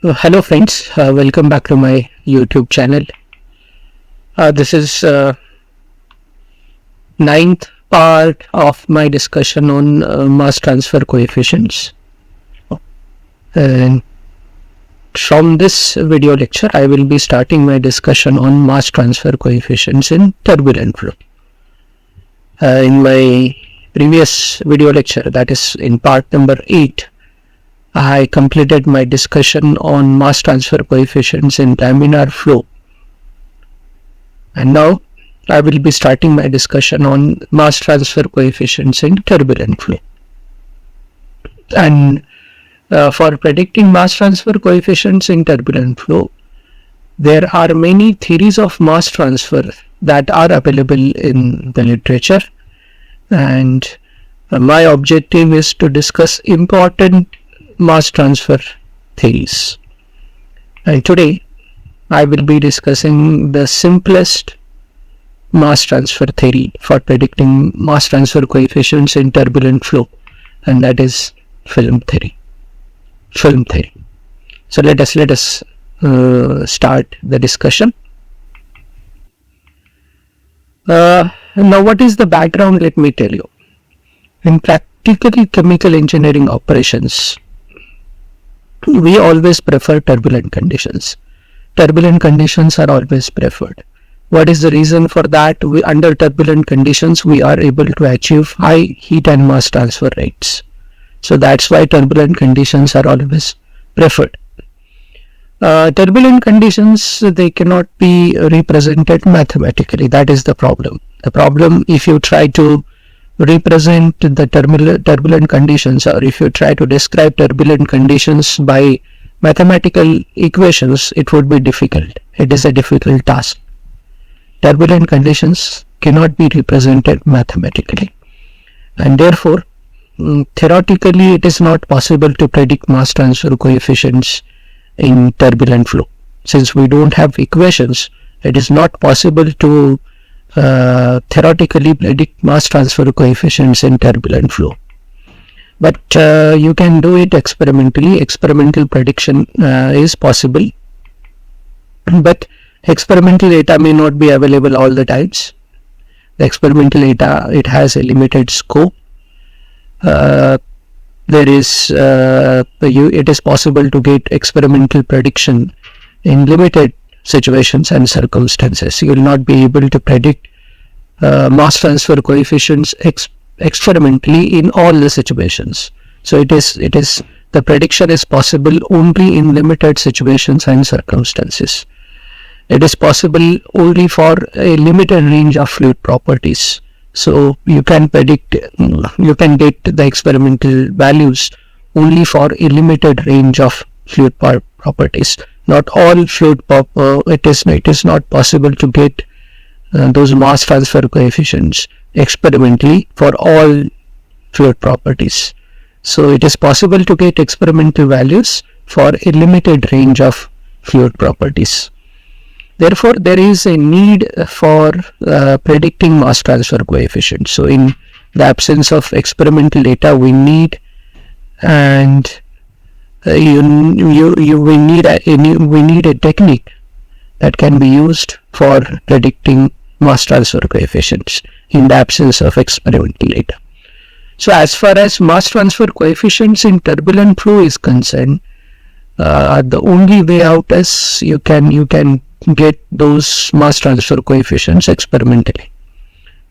Hello friends, welcome back to my YouTube channel. This is ninth part of my discussion on mass transfer coefficients. And from this video lecture, I will be starting my discussion on mass transfer coefficients in turbulent flow. In my previous video lecture, that is in part number 8, I completed my discussion on mass transfer coefficients in laminar flow, and now I will be starting my discussion on mass transfer coefficients in turbulent flow. And for predicting mass transfer coefficients in turbulent flow, there are many theories of mass transfer that are available in the literature, and my objective is to discuss important mass transfer theories. And today I will be discussing the simplest mass transfer theory for predicting mass transfer coefficients in turbulent flow, and that is film theory. So let us start the discussion. Now, what is the background? Let me tell you. In practically chemical engineering operations, we always prefer turbulent conditions. Turbulent conditions are always preferred. What is the reason for that? Under turbulent conditions, we are able to achieve high heat and mass transfer rates. So that's why turbulent conditions are always preferred. Turbulent conditions, they cannot be represented mathematically. That is the problem. The problem, if you try to represent the turbulent conditions, or if you try to describe turbulent conditions by mathematical equations, it would be difficult. It is a difficult task. Turbulent conditions cannot be represented mathematically, and therefore theoretically it is not possible to predict mass transfer coefficients in turbulent flow. Since we don't have equations, it is not possible to theoretically predict mass transfer coefficients in turbulent flow. But you can do it experimentally. Experimental prediction is possible, but experimental data may not be available all the times. The experimental data, it has a limited scope. It is possible to get experimental prediction in limited situations and circumstances. You will not be able to predict mass transfer coefficients experimentally in all the situations. So the prediction is possible only in limited situations and circumstances. It is possible only for a limited range of fluid properties. So you can get the experimental values only for a limited range of fluid properties. Not all fluid it is not possible to get those mass transfer coefficients experimentally for all fluid properties. So it is possible to get experimental values for a limited range of fluid properties. Therefore, there is a need for predicting mass transfer coefficients. So in the absence of experimental data, we need we need a technique that can be used for predicting mass transfer coefficients in the absence of experimental data. So as far as mass transfer coefficients in turbulent flow is concerned, the only way out is you can get those mass transfer coefficients experimentally.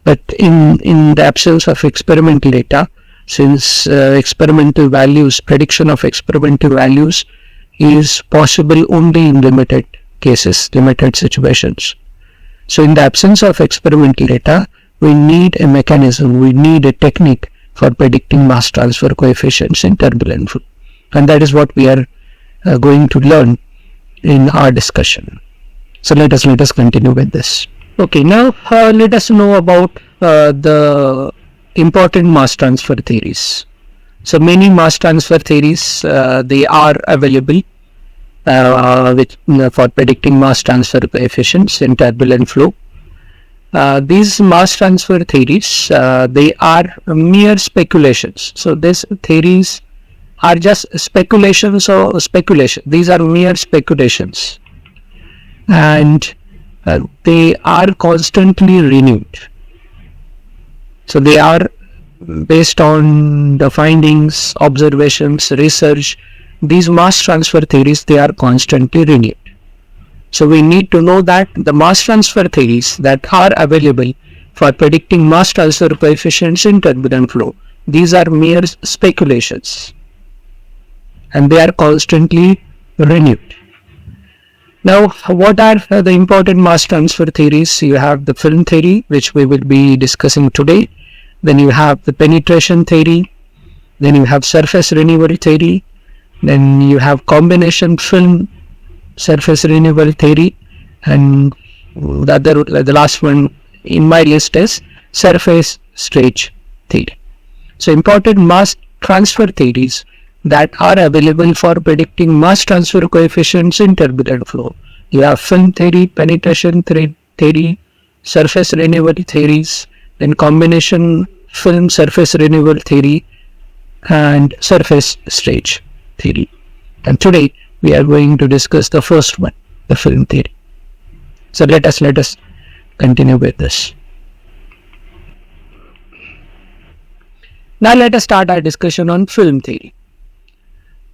But in the absence of experimental data, since prediction of experimental values is possible only in limited cases, limited situations. So in the absence of experimental data, we need a mechanism, we need a technique for predicting mass transfer coefficients in turbulent flow. And that is what we are going to learn in our discussion. So let us continue with this. Okay, now let us know about the important mass transfer theories. So many mass transfer theories they are available for predicting mass transfer coefficients in turbulent flow. These mass transfer theories they are mere speculations. So these theories are just speculations or speculation. These are mere speculations, and they are constantly renewed. So they are based on the findings, observations, research. These mass transfer theories, they are constantly renewed. So we need to know that the mass transfer theories that are available for predicting mass transfer coefficients in turbulent flow, these are mere speculations, and they are constantly renewed. Now, what are the important mass transfer theories? You have the film theory, which we will be discussing today. Then you have the penetration theory. Then you have surface renewal theory. Then you have combination film surface renewal theory, and the last one in my list is surface stretch theory. So important mass transfer theories that are available for predicting mass transfer coefficients in turbulent flow. You have film theory, penetration theory, surface renewal theories, then combination film surface renewal theory, and surface stretch theory. And today we are going to discuss the first one, the film theory. So let us continue with this. Now let us start our discussion on film theory.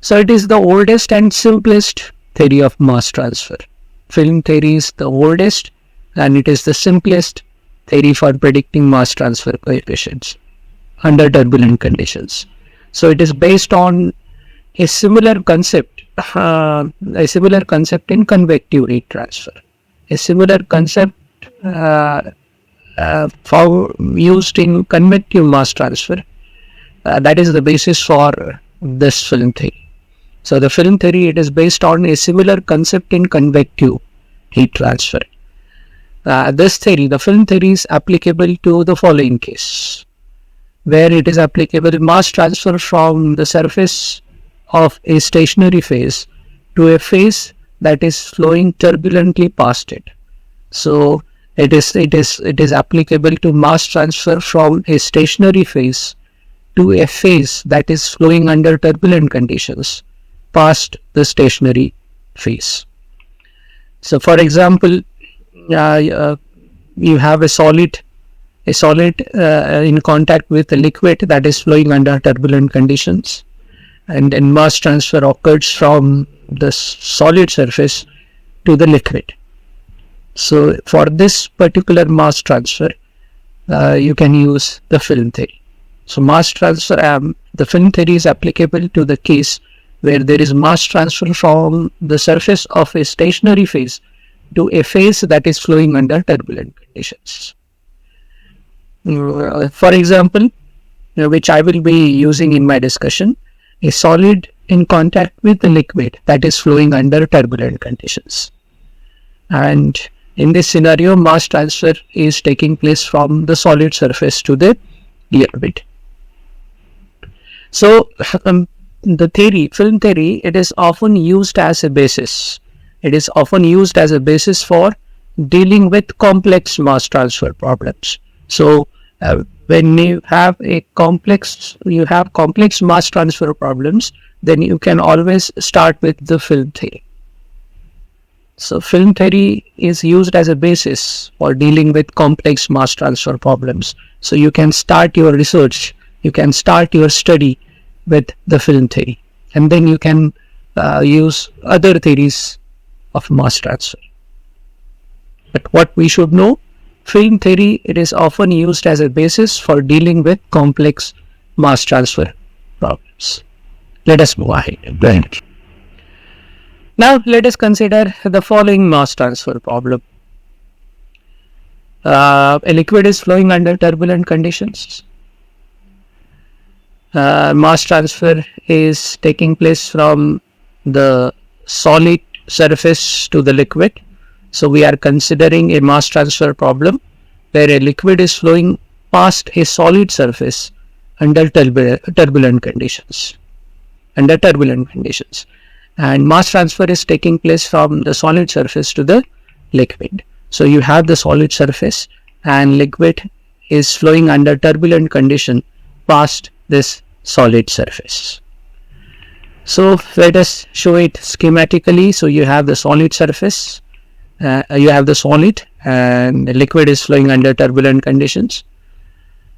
So it is the oldest and simplest theory of mass transfer. Film theory is the oldest and it is the simplest theory for predicting mass transfer coefficients under turbulent conditions. So it is based on a similar concept in convective heat transfer. A similar concept used in convective mass transfer. That is the basis for this film theory. So the film theory, it is based on a similar concept in convective heat transfer. This theory, the film theory, is applicable to the following case, where it is applicable mass transfer from the surface of a stationary phase to a phase that is flowing turbulently past it. So it is applicable to mass transfer from a stationary phase to a phase that is flowing under turbulent conditions past the stationary phase. So for example, you have a solid in contact with a liquid that is flowing under turbulent conditions, and then mass transfer occurs from the solid surface to the liquid. So for this particular mass transfer, you can use the film theory. So mass transfer, the film theory is applicable to the case where there is mass transfer from the surface of a stationary phase to a phase that is flowing under turbulent conditions. For example, which I will be using in my discussion, a solid in contact with a liquid that is flowing under turbulent conditions. And in this scenario, mass transfer is taking place from the solid surface to the liquid. So the theory, film theory, it is often used as a basis. It is often used as a basis for dealing with complex mass transfer problems. So when you have complex mass transfer problems, then you can always start with the film theory. So film theory is used as a basis for dealing with complex mass transfer problems. So you can start your research, you can start your study with the film theory, and then you can use other theories of mass transfer. But what we should know, film theory, it is often used as a basis for dealing with complex mass transfer problems. Let us move ahead. Now let us consider the following mass transfer problem. A liquid is flowing under turbulent conditions. Mass transfer is taking place from the solid surface to the liquid. So we are considering a mass transfer problem where a liquid is flowing past a solid surface under turbulent conditions. And mass transfer is taking place from the solid surface to the liquid. So you have the solid surface and liquid is flowing under turbulent condition past this solid surface. So let us show it schematically. So you have the solid surface, you have the solid, and the liquid is flowing under turbulent conditions.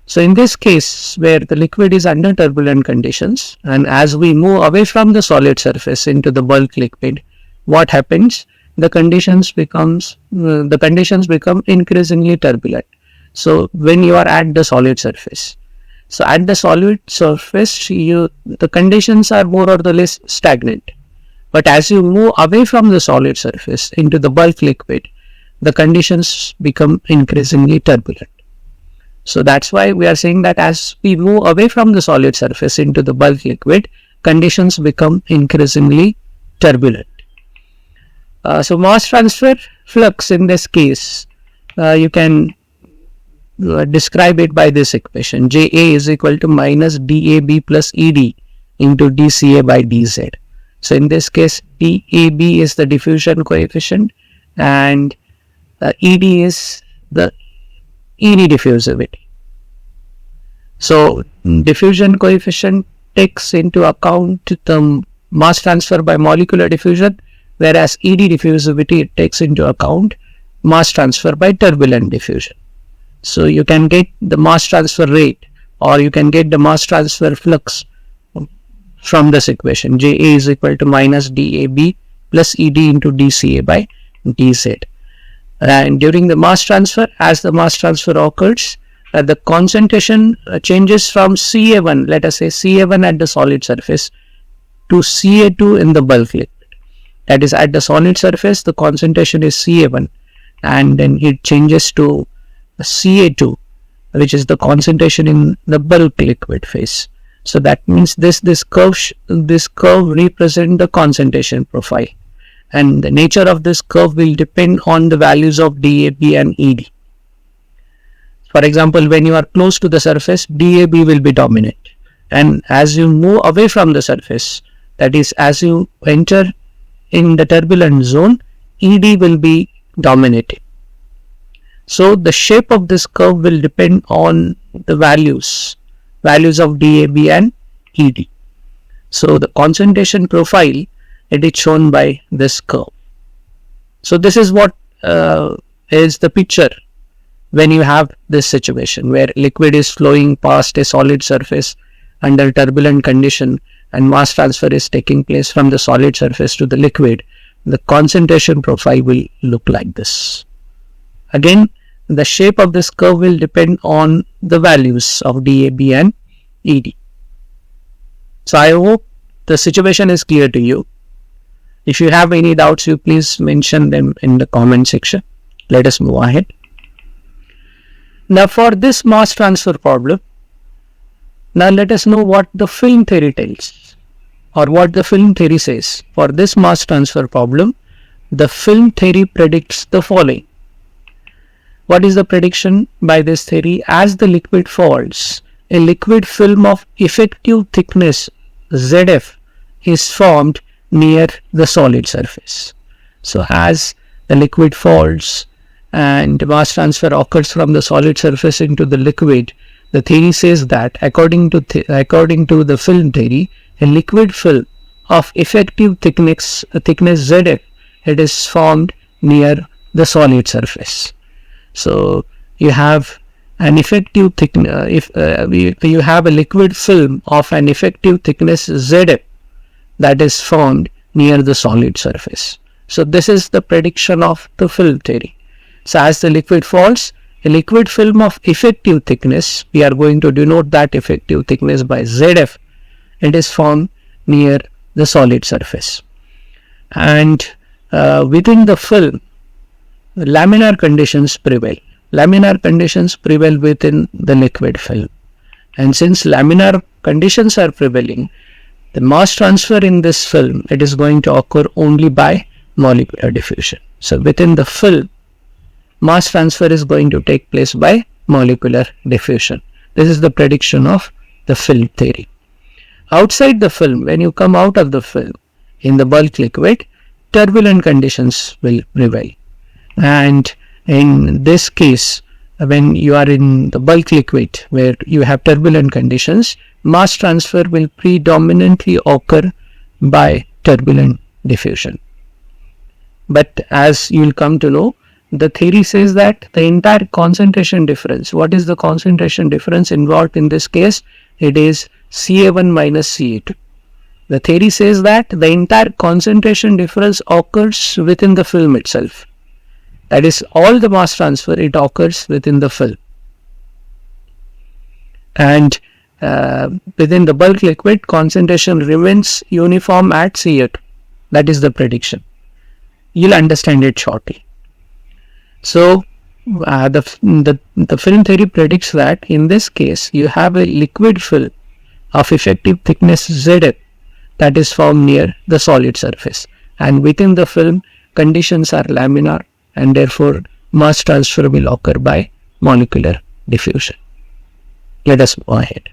So in this case, where the liquid is under turbulent conditions, and as we move away from the solid surface into the bulk liquid, what happens? The conditions become increasingly turbulent. So when you are at the solid surface, so at the solid surface, the conditions are more or less stagnant. But as you move away from the solid surface into the bulk liquid, the conditions become increasingly turbulent. So that's why we are saying that as we move away from the solid surface into the bulk liquid, conditions become increasingly turbulent. So mass transfer flux in this case, you can describe it by this equation. JA is equal to minus DAB plus ED into DCA by DZ. So in this case, DAB is the diffusion coefficient and ED is the ED diffusivity. So diffusion coefficient takes into account the mass transfer by molecular diffusion, whereas ED diffusivity, it takes into account mass transfer by turbulent diffusion. So you can get the mass transfer rate, or you can get the mass transfer flux from this equation. JA is equal to minus DAB plus ED into DCA by DZ. And during the mass transfer, as the mass transfer occurs, the concentration changes from CA1, let us say CA1 at the solid surface, to CA2 in the bulk liquid. That is, at the solid surface, the concentration is CA1, and then it changes to CA2, which is the concentration in the bulk liquid phase. So that means this curve represents the concentration profile, and the nature of this curve will depend on the values of DAB and ED. For example, when you are close to the surface, DAB will be dominant, and as you move away from the surface, that is, as you enter in the turbulent zone, ED will be dominating. So the shape of this curve will depend on the values of DAB and ED. So the concentration profile, it is shown by this curve. So this is what is the picture when you have this situation where liquid is flowing past a solid surface under turbulent condition and mass transfer is taking place from the solid surface to the liquid. The concentration profile will look like this. Again, the shape of this curve will depend on the values of DAB and ED. So I hope the situation is clear to you. If you have any doubts, you please mention them in the comment section. Let us move ahead. Now for this mass transfer problem, now let us know what the film theory tells, or what the film theory says. For this mass transfer problem, the film theory predicts the following. What is the prediction by this theory? As the liquid falls, a liquid film of effective thickness ZF is formed near the solid surface. So as the liquid falls and mass transfer occurs from the solid surface into the liquid, the theory says that according to the film theory, a liquid film of effective thickness ZF, it is formed near the solid surface. So you have an effective thickness, if you have a liquid film of an effective thickness ZF that is formed near the solid surface. So this is the prediction of the film theory. So as the liquid falls, a liquid film of effective thickness, we are going to denote that effective thickness by ZF, it is formed near the solid surface. And within the film, laminar conditions prevail. Laminar conditions prevail within the liquid film. And since laminar conditions are prevailing, the mass transfer in this film, it is going to occur only by molecular diffusion. So within the film, mass transfer is going to take place by molecular diffusion. This is the prediction of the film theory. Outside the film, when you come out of the film in the bulk liquid, turbulent conditions will prevail. And in this case, when you are in the bulk liquid where you have turbulent conditions, mass transfer will predominantly occur by turbulent diffusion. But as you'll come to know, the theory says that the entire concentration difference, what is the concentration difference involved in this case? It is Ca1 minus Ca2. The theory says that the entire concentration difference occurs within the film itself. That is, all the mass transfer, it occurs within the film. And within the bulk liquid, concentration remains uniform at Ca2. That is the prediction. You'll understand it shortly. So the film theory predicts that in this case you have a liquid film of effective thickness Zf that is formed near the solid surface, and within the film conditions are laminar, and therefore mass transfer will occur by molecular diffusion. Let us move ahead.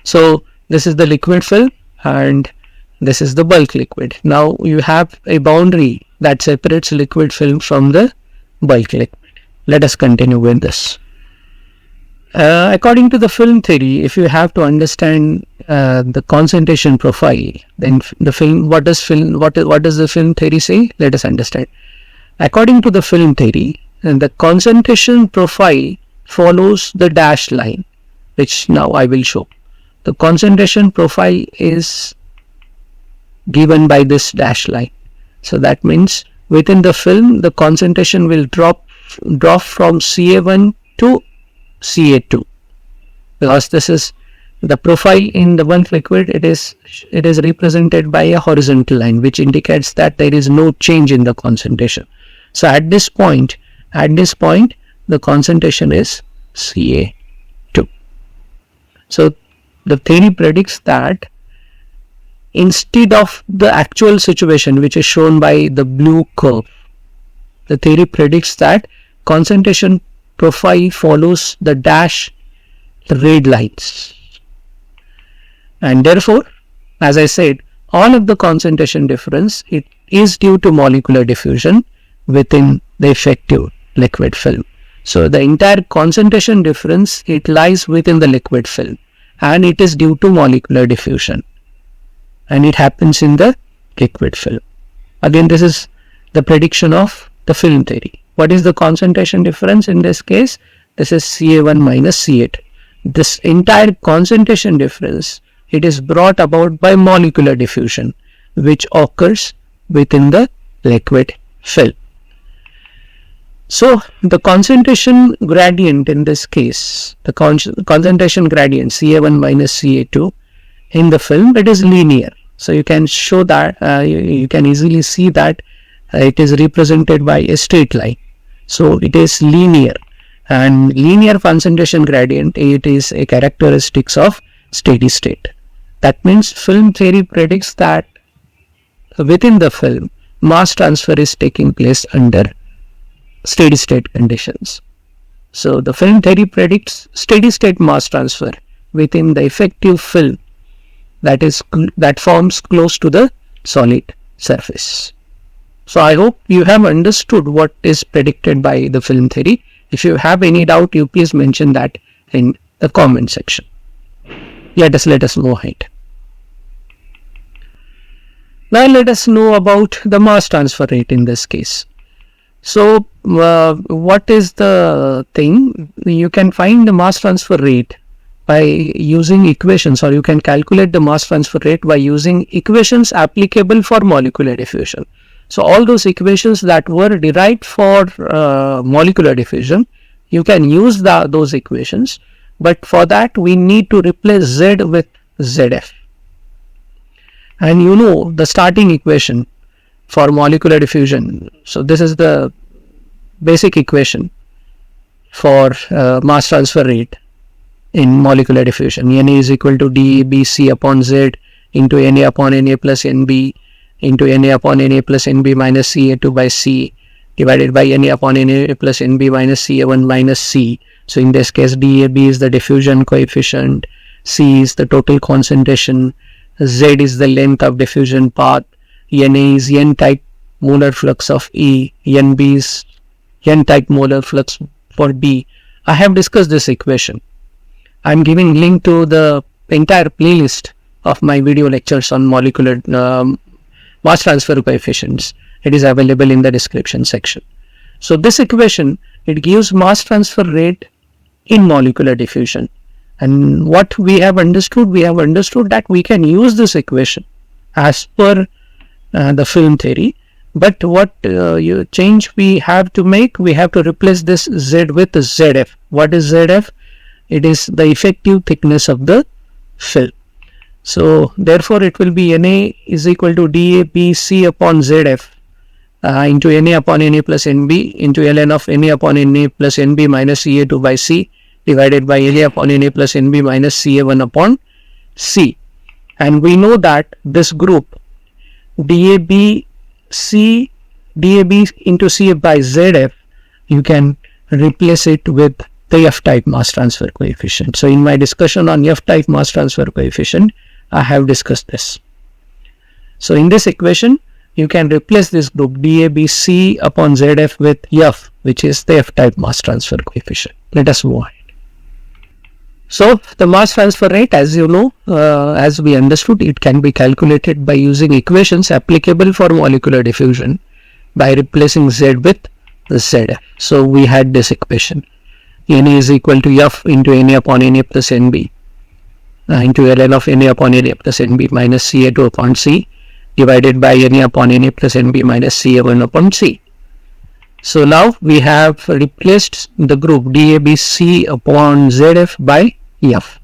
So this is the liquid film and this is the bulk liquid. Now you have a boundary that separates liquid film from the bulk liquid. Let us continue with this. According to the film theory, if you have to understand the concentration profile, then the film, what does the film theory say? Let us understand. According to the film theory, the concentration profile follows the dashed line, which now I will show. The concentration profile is given by this dashed line. So that means within the film, the concentration will drop from Ca1 to Ca2, because this is the profile in the bulk liquid. It is represented by a horizontal line, which indicates that there is no change in the concentration. So at this point, the concentration is Ca2. So the theory predicts that instead of the actual situation, which is shown by the blue curve, the theory predicts that concentration profile follows the dashed red lines. And therefore, as I said, all of the concentration difference, it is due to molecular diffusion within the effective liquid film. So the entire concentration difference, it lies within the liquid film, and it is due to molecular diffusion, and it happens in the liquid film. Again, this is the prediction of the film theory. What is the concentration difference in this case? This is Ca1 minus Ca2. This entire concentration difference, it is brought about by molecular diffusion, which occurs within the liquid film. So the concentration gradient in this case, the concentration gradient Ca1 minus Ca2 in the film, it is linear. So you can show that, you can easily see that it is represented by a straight line. So it is linear, and linear concentration gradient, it is a characteristics of steady state. That means film theory predicts that within the film, mass transfer is taking place under steady state conditions. So the film theory predicts steady state mass transfer within the effective film that forms close to the solid surface. So I hope you have understood what is predicted by the film theory. If you have any doubt, you please mention that in the comment section. Let us move ahead. Now let us know about the mass transfer rate in this case. So what is the thing? You can find the mass transfer rate by using equations, or you can calculate the mass transfer rate by using equations applicable for molecular diffusion. So all those equations that were derived for molecular diffusion, you can use those equations, but for that we need to replace Z with Zf. And you know the starting equation for molecular diffusion. So this is the basic equation for mass transfer rate in molecular diffusion. Na is equal to dBc upon Z into Na upon Na plus Nb into Na upon Na plus Nb minus Ca2 by C divided by Na upon Na plus Nb minus Ca1 minus C. So in this case, dAb is the diffusion coefficient, C is the total concentration, Z is the length of diffusion path, Na is n-type molar flux of E, Nb is n-type molar flux for B. I have discussed this equation. I am giving link to the entire playlist of my video lectures on molecular mass transfer coefficients. It is available in the description section. So this equation, it gives mass transfer rate in molecular diffusion. And what we have understood that we can use this equation as per the film theory. But what change we have to make? We have to replace this Z with ZF. What is ZF? It is the effective thickness of the film. So therefore it will be Na is equal to DABC upon ZF into Na upon Na plus Nb into ln of Na upon Na plus Nb minus Ca2 by C divided by Na upon Na plus Nb minus Ca1 upon C. And we know that this group DAB into Cf by ZF, you can replace it with the F-type mass transfer coefficient. So in my discussion on F-type mass transfer coefficient, I have discussed this. So in this equation, you can replace this group DABC upon ZF with F, which is the F-type mass transfer coefficient. Let us move on. So the mass transfer rate, as you know, as we understood, it can be calculated by using equations applicable for molecular diffusion by replacing Z with ZF. So we had this equation. Na is equal to F into Na upon Na plus Nb into ln of Na upon Na plus Nb minus Ca2 upon C divided by Na upon Na plus Nb minus Ca1 upon C. So now we have replaced the group DABC upon ZF by F.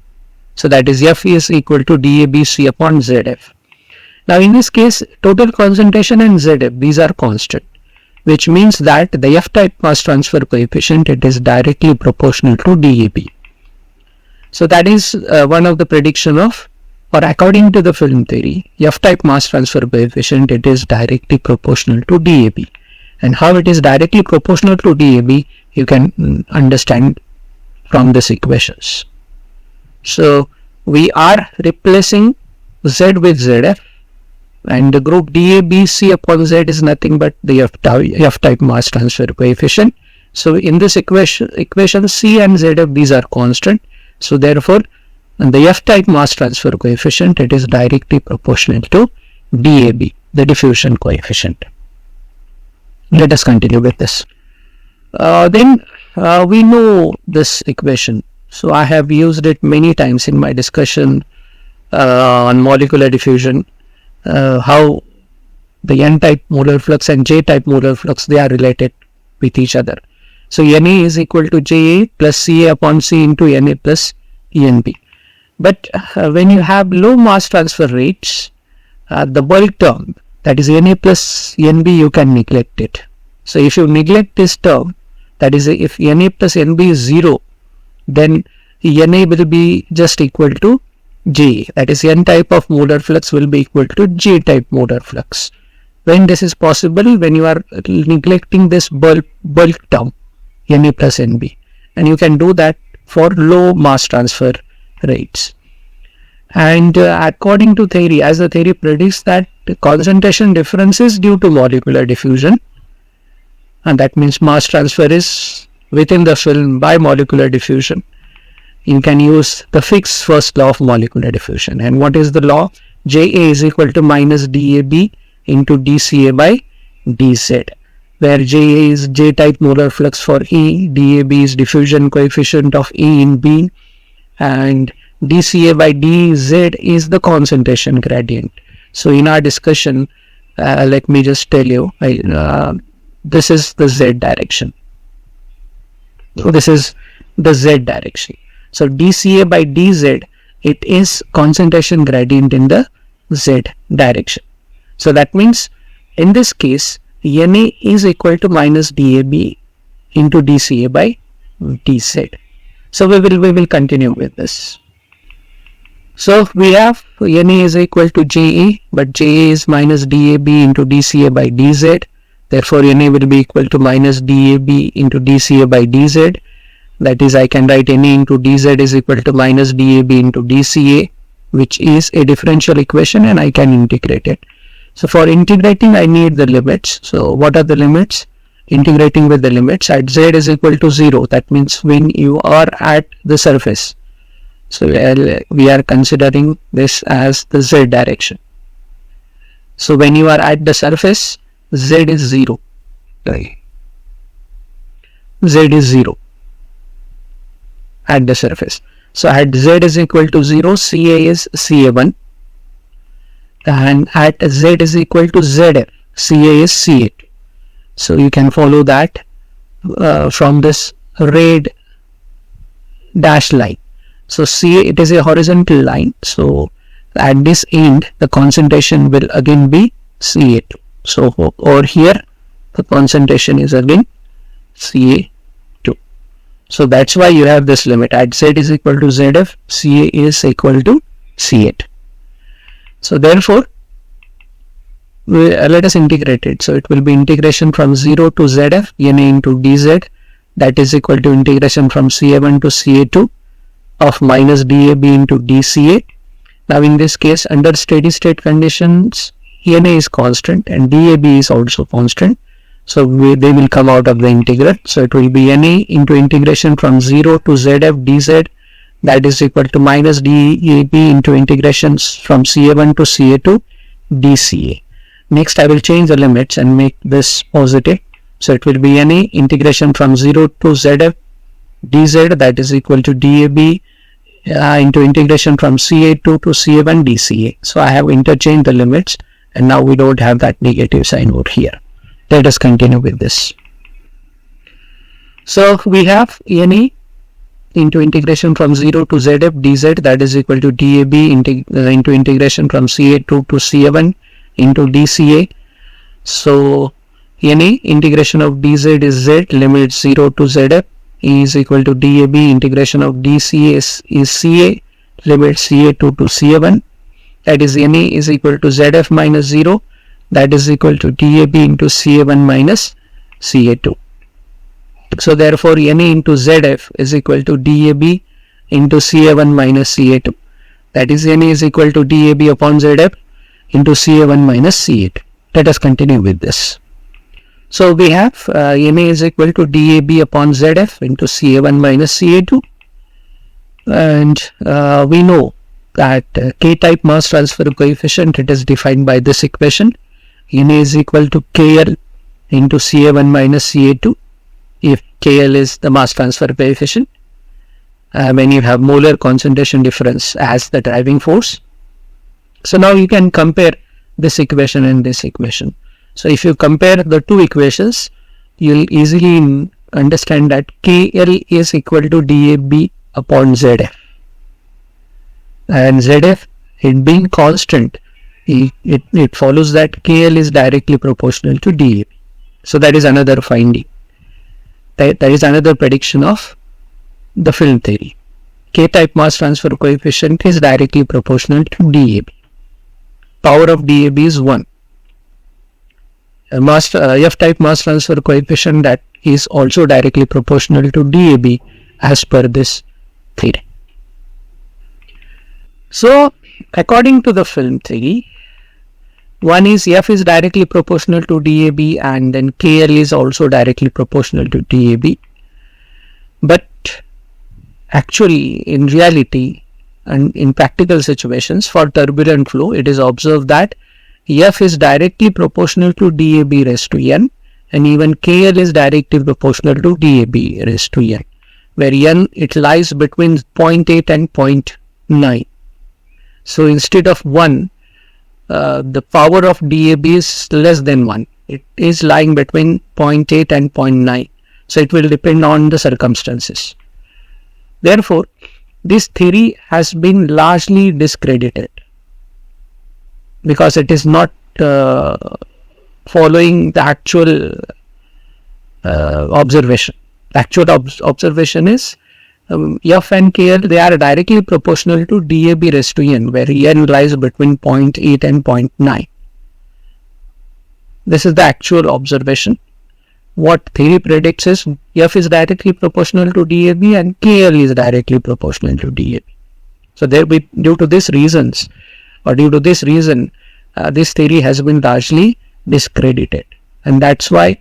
So that is F is equal to DABC upon ZF. Now in this case, total concentration and ZF, these are constant, which means that the F-type mass transfer coefficient, it is directly proportional to DAB. So that is one of the prediction of, or according to the film theory, F-type mass transfer coefficient, it is directly proportional to DAB. And how it is directly proportional to DAB, you can understand from these equations. So we are replacing Z with ZF, and the group DABC upon Z is nothing but the F-type mass transfer coefficient. So in this equation C and ZF, these are constant. So therefore, the F-type mass transfer coefficient, it is directly proportional to DAB, the diffusion coefficient. Let us continue with this. Then we know this equation. So I have used it many times in my discussion on molecular diffusion, how the N-type molar flux and J-type molar flux, they are related with each other. So Na is equal to Ja plus Ca upon C into Na plus Nb. But when you have low mass transfer rates, the bulk term, that is Na plus Nb, you can neglect it. So if you neglect this term, that is if Na plus Nb is 0, then Na will be just equal to Ja. That is N type of molar flux will be equal to J type molar flux. When this is possible, when you are neglecting this bulk term, Na plus Nb. And you can do that for low mass transfer rates. And according to theory, as the theory predicts that the concentration difference is due to molecular diffusion, and that means mass transfer is within the film by molecular diffusion, you can use the Fick's first law of molecular diffusion. And what is the law? Ja is equal to minus dAb into dCa by dZ, where Ja is J-type molar flux for E, dAb is diffusion coefficient of E in B, and dCa by dZ is the concentration gradient. So in our discussion, let me just tell you, this is the Z direction. So this is the Z direction. So dCa by dZ, it is concentration gradient in the Z direction. So that means in this case, Na is equal to minus dAb into dCa by dZ. So we will continue with this. So we have Na is equal to Ja, but Ja is minus dAb into dCa by dZ. Therefore, Na will be equal to minus dAb into dCa by dZ. That is, I can write Na into dZ is equal to minus dAb into dCa, which is a differential equation, and I can integrate it. So for integrating, I need the limits. So what are the limits? Integrating with the limits at Z is equal to 0. That means when you are at the surface. So we are considering this as the z direction. So when you are at the surface, z is 0. Right. Z is 0 at the surface. So at z is equal to 0, Ca is Ca1, and at z is equal to Zf, Ca is Ca2. So you can follow that from this red dash line. So Ca, it is a horizontal line. So at this end, the concentration will again be Ca2. So over here, the concentration is again Ca2. So that's why you have this limit. At z is equal to Zf, Ca is equal to Ca2. So therefore, let us integrate it. So it will be integration from 0 to Zf, Na into dz, that is equal to integration from Ca1 to Ca2 of minus dAb into dCa. Now in this case, under steady state conditions, Na is constant and dAb is also constant. So they will come out of the integral. So it will be Na into integration from 0 to Zf dz, that is equal to minus dAb into integrations from Ca1 to Ca2 dCa. Next I will change the limits and make this positive. So it will be Na integration from 0 to Zf dz, that is equal to dAb into integration from Ca2 to Ca1 dCa. So I have interchanged the limits and now we don't have that negative sign over here. Let us continue with this. So we have Na into integration from 0 to Zf dz, that is equal to dAb into integration from Ca2 to Ca1 into dCa. So Na integration of dz is z, limit 0 to Zf, is equal to dAb integration of dCa is Ca, limit Ca2 to Ca1, that is Na is equal to Zf minus 0, that is equal to dAb into Ca1 minus Ca2. So therefore Na into Zf is equal to dAb into Ca1 minus Ca2, that is Na is equal to dAb upon Zf into Ca1 minus Ca2. Let us continue with this. So we have Na is equal to dAb upon Zf into Ca1 minus Ca2, and we know that K-type mass transfer coefficient, it is defined by this equation. Na is equal to KL into Ca1 minus Ca2, if KL is the mass transfer coefficient, when you have molar concentration difference as the driving force. So now you can compare this equation and this equation. So if you compare the two equations, you will easily understand that KL is equal to dAb upon Zf, and Zf, it being constant, it follows that KL is directly proportional to dAb. So that is another finding. That is another prediction of the film theory. K-type mass transfer coefficient is directly proportional to dAb. Power of dAb is 1. F-type mass transfer coefficient, that is also directly proportional to dAb as per this theory. So according to the film theory, one is F is directly proportional to dAb and then KL is also directly proportional to dAb. But actually in reality and in practical situations for turbulent flow, it is observed that F is directly proportional to dAb raised to n, and even KL is directly proportional to dAb raised to n, where n, it lies between 0.8 and 0.9. So instead of 1, the power of dAb is less than 1. It is lying between 0.8 and 0.9. So it will depend on the circumstances. Therefore, this theory has been largely discredited because it is not following the actual observation. The actual observation is F and KL, they are directly proportional to dAb raised to n, where n lies between 0.8 and 0.9. This is the actual observation. What theory predicts is F is directly proportional to dAb and KL is directly proportional to dAb. So due to this reason, this theory has been largely discredited, and that's why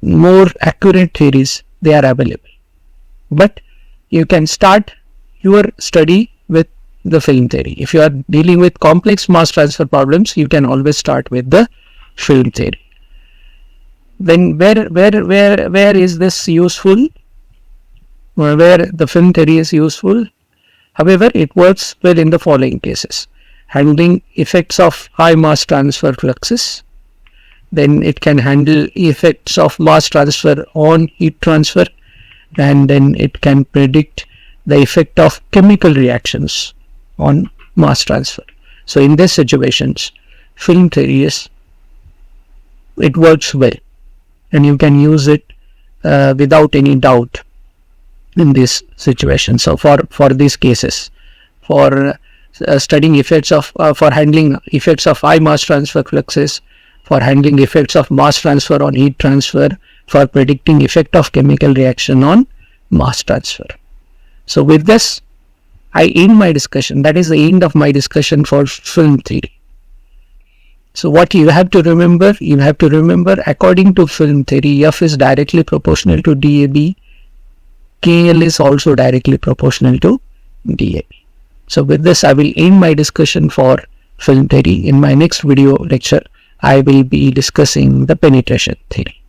more accurate theories, they are available. But you can start your study with the film theory. If you are dealing with complex mass transfer problems, you can always start with the film theory. Then where is this useful? Where the film theory is useful? However, it works well in the following cases: handling effects of high mass transfer fluxes. Then it can handle effects of mass transfer on heat transfer, and then it can predict the effect of chemical reactions on mass transfer. So in these situations, film theory it works well, and you can use it without any doubt in this situation. So for these cases, for studying effects of for handling effects of high mass transfer fluxes, for handling effects of mass transfer on heat transfer, for predicting effect of chemical reaction on mass transfer. So with this, I end my discussion. That is the end of my discussion for film theory. So what you have to remember, according to film theory, F is directly proportional to DAB. KL is also directly proportional to DAB. So with this, I will end my discussion for film theory. In my next video lecture, I will be discussing the penetration theory.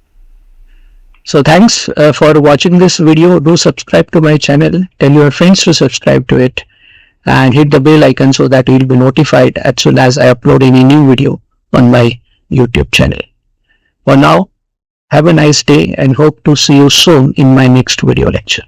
So thanks for watching this video. Do subscribe to my channel. Tell your friends to subscribe to it, and hit the bell icon so that you will be notified as soon as I upload any new video on my YouTube channel. For now, have a nice day and hope to see you soon in my next video lecture.